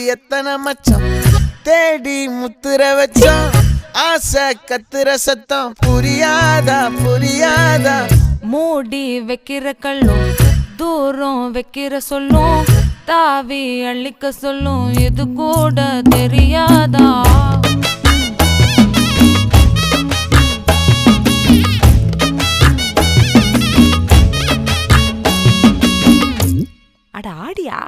எத்தனை மச்சம் தேடி முத்துற வச்சோம் ஆசை கத்துற சத்தம் புரியாதா புரியாதா மூடி வைக்கிற கல்லும் தூரம் வைக்கிற சொல்லும் தாவி அள்ளிக்க சொல்லும் இது கூட தெரியாதா அட ஆடியா